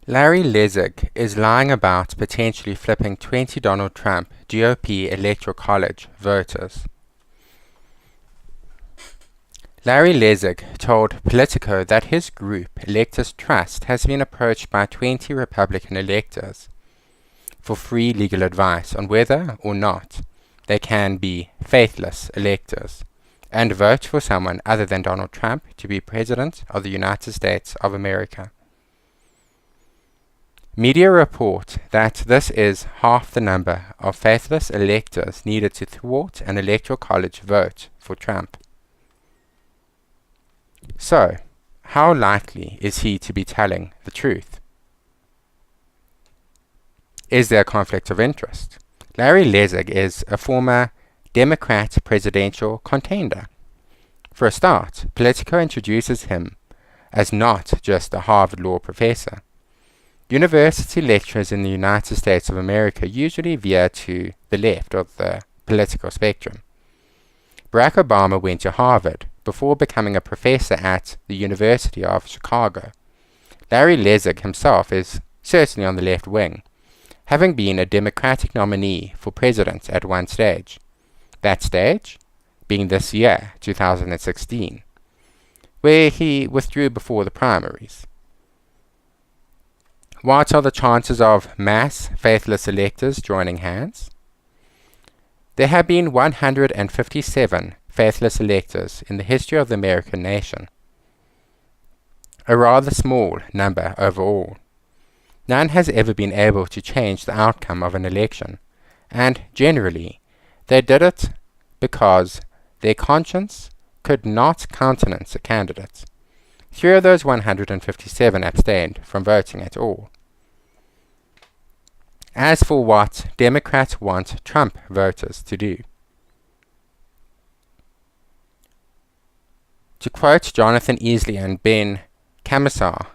Larry Lessig is lying about potentially flipping 20 Donald Trump GOP Electoral College voters. Larry Lessig told Politico that his group, Electors Trust, has been approached by 20 Republican electors for free legal advice on whether or not they can be faithless electors and vote for someone other than Donald Trump to be President of the United States of America. Media report that this is half the number of faithless electors needed to thwart an electoral college vote for Trump. So, how likely is he to be telling the truth? Is there a conflict of interest? Larry Lessig is a former Democrat presidential contender. For a start, Politico introduces him as not just a Harvard law professor. University lecturers in the United States of America usually veer to the left of the political spectrum. Barack Obama went to Harvard before becoming a professor at the University of Chicago. Larry Lessig himself is certainly on the left wing, having been a Democratic nominee for president at one stage. That stage being this year, 2016, where he withdrew before the primaries. What are the chances of mass faithless electors joining hands? There have been 157 faithless electors in the history of the American nation, a rather small number overall. None has ever been able to change the outcome of an election, and generally they did it because their conscience could not countenance a candidate. 3 of those 157 abstained from voting at all. As for what Democrats want Trump voters to do, to quote Jonathan Easley and Ben Camisar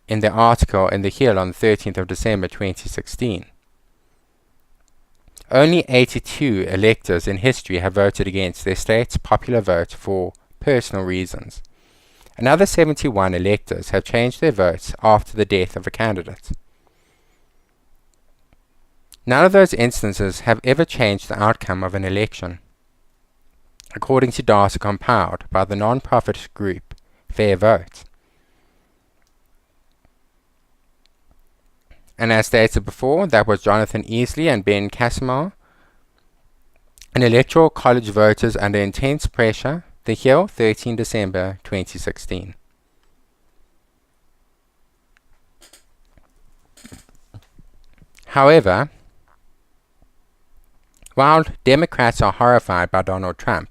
in their article in The Hill on the 13th of December 2016, only 82 electors in history have voted against their state's popular vote for personal reasons. Another 71 electors have changed their votes after the death of a candidate. None of those instances have ever changed the outcome of an election, according to data compiled by the non-profit group Fair Vote. And as stated before, that was Jonathan Easley and Ben Camisar. An electoral college voters under intense pressure, The Hill, 13 December 2016. However, while Democrats are horrified by Donald Trump,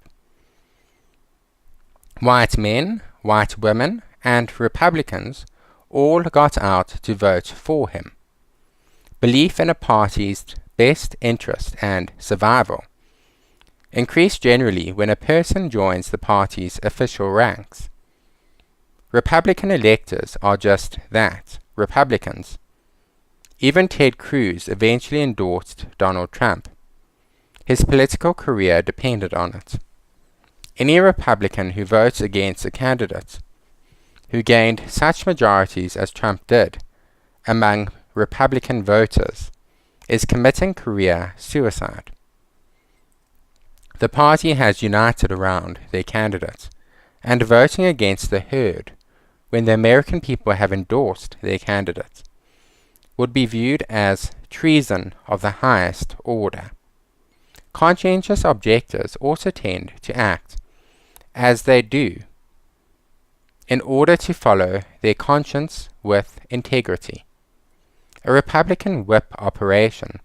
white men, white women, and Republicans all got out to vote for him. Belief in a party's best interest and survival increase generally when a person joins the party's official ranks. Republican electors are just that, Republicans. Even Ted Cruz eventually endorsed Donald Trump. His political career depended on it. Any Republican who votes against a candidate who gained such majorities as Trump did among Republican voters is committing career suicide. The party has united around their candidate, and voting against the herd when the American people have endorsed their candidate would be viewed as treason of the highest order. Conscientious objectors also tend to act as they do in order to follow their conscience with integrity. A Republican whip operation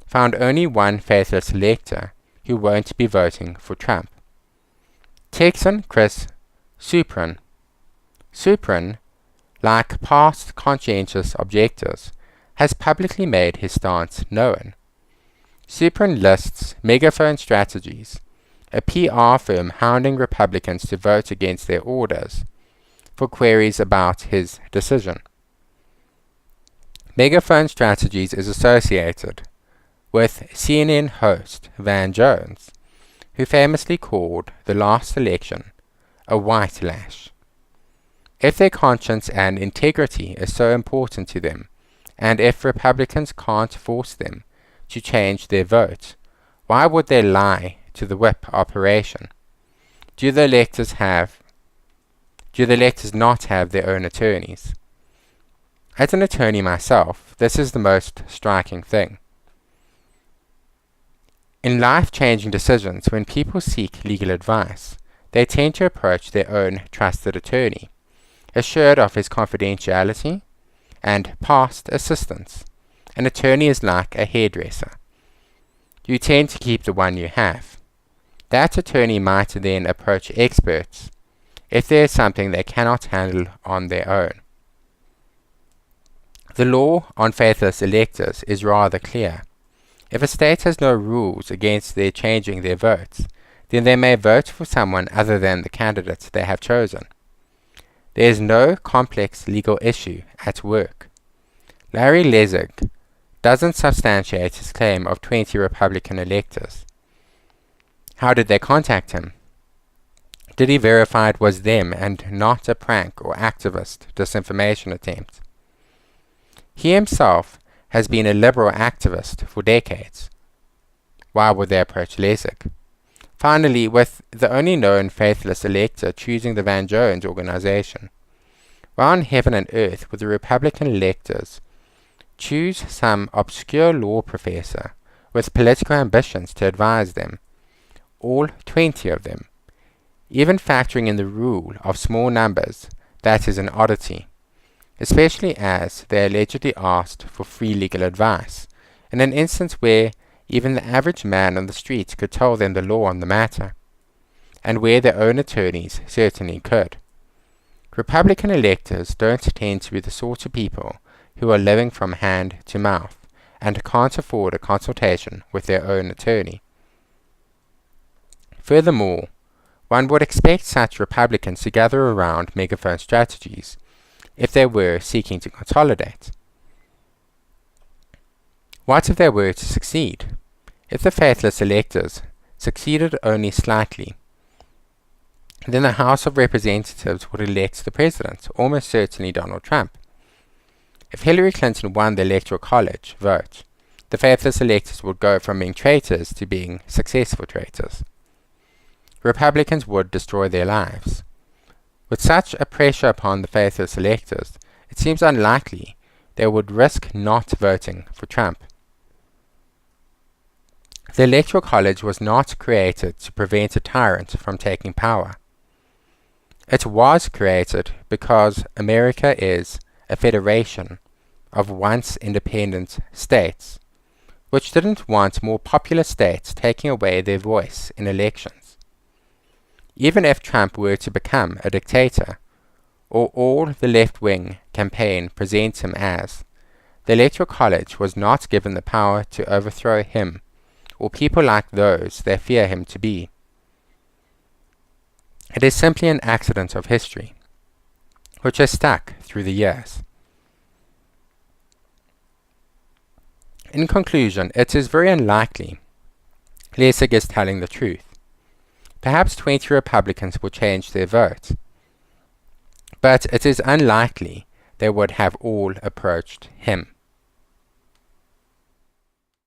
found only one faithless elector who won't be voting for Trump. Texan Chris Supran. Supran, like past conscientious objectors, has publicly made his stance known. Supran lists Megaphone Strategies, a PR firm hounding Republicans to vote against their orders, for queries about his decision. Megaphone Strategies is associated with CNN host Van Jones, who famously called the last election a white lash. If their conscience and integrity is so important to them, and if Republicans can't force them to change their vote, why would they lie to the whip operation? Do the electors not have their own attorneys? As an attorney myself, this is the most striking thing. In life-changing decisions, when people seek legal advice, they tend to approach their own trusted attorney, assured of his confidentiality and past assistance. An attorney is like a hairdresser. You tend to keep the one you have. That attorney might then approach experts if there is something they cannot handle on their own. The law on faithless electors is rather clear. If a state has no rules against their changing their votes, then they may vote for someone other than the candidate they have chosen. There is no complex legal issue at work. Larry Lessig doesn't substantiate his claim of 20 Republican electors. How did they contact him? Did he verify it was them and not a prank or activist disinformation attempt? He himself has been a liberal activist for decades. Why would they approach Lessig? Finally, with the only known faithless elector choosing the Van Jones organization, why on heaven and earth would the Republican electors choose some obscure law professor with political ambitions to advise them, all 20 of them? Even factoring in the rule of small numbers, that is an oddity, especially as they allegedly asked for free legal advice, in an instance where even the average man on the street could tell them the law on the matter, and where their own attorneys certainly could. Republican electors don't tend to be the sort of people who are living from hand to mouth and can't afford a consultation with their own attorney. Furthermore, one would expect such Republicans to gather around megaphone strategies if they were seeking to consolidate. What if they were to succeed? If the faithless electors succeeded only slightly, then the House of Representatives would elect the president, almost certainly Donald Trump. If Hillary Clinton won the Electoral College vote, the faithless electors would go from being traitors to being successful traitors. Republicans would destroy their lives. With such a pressure upon the faithless electors, it seems unlikely they would risk not voting for Trump. The Electoral College was not created to prevent a tyrant from taking power. It was created because America is a federation of once independent states, which didn't want more popular states taking away their voice in elections. Even if Trump were to become a dictator, or all the left-wing campaign presents him as, the Electoral College was not given the power to overthrow him or people like those they fear him to be. It is simply an accident of history, which has stuck through the years. In conclusion, it is very unlikely Lessig is telling the truth. Perhaps 20 Republicans will change their vote, but it is unlikely they would have all approached him.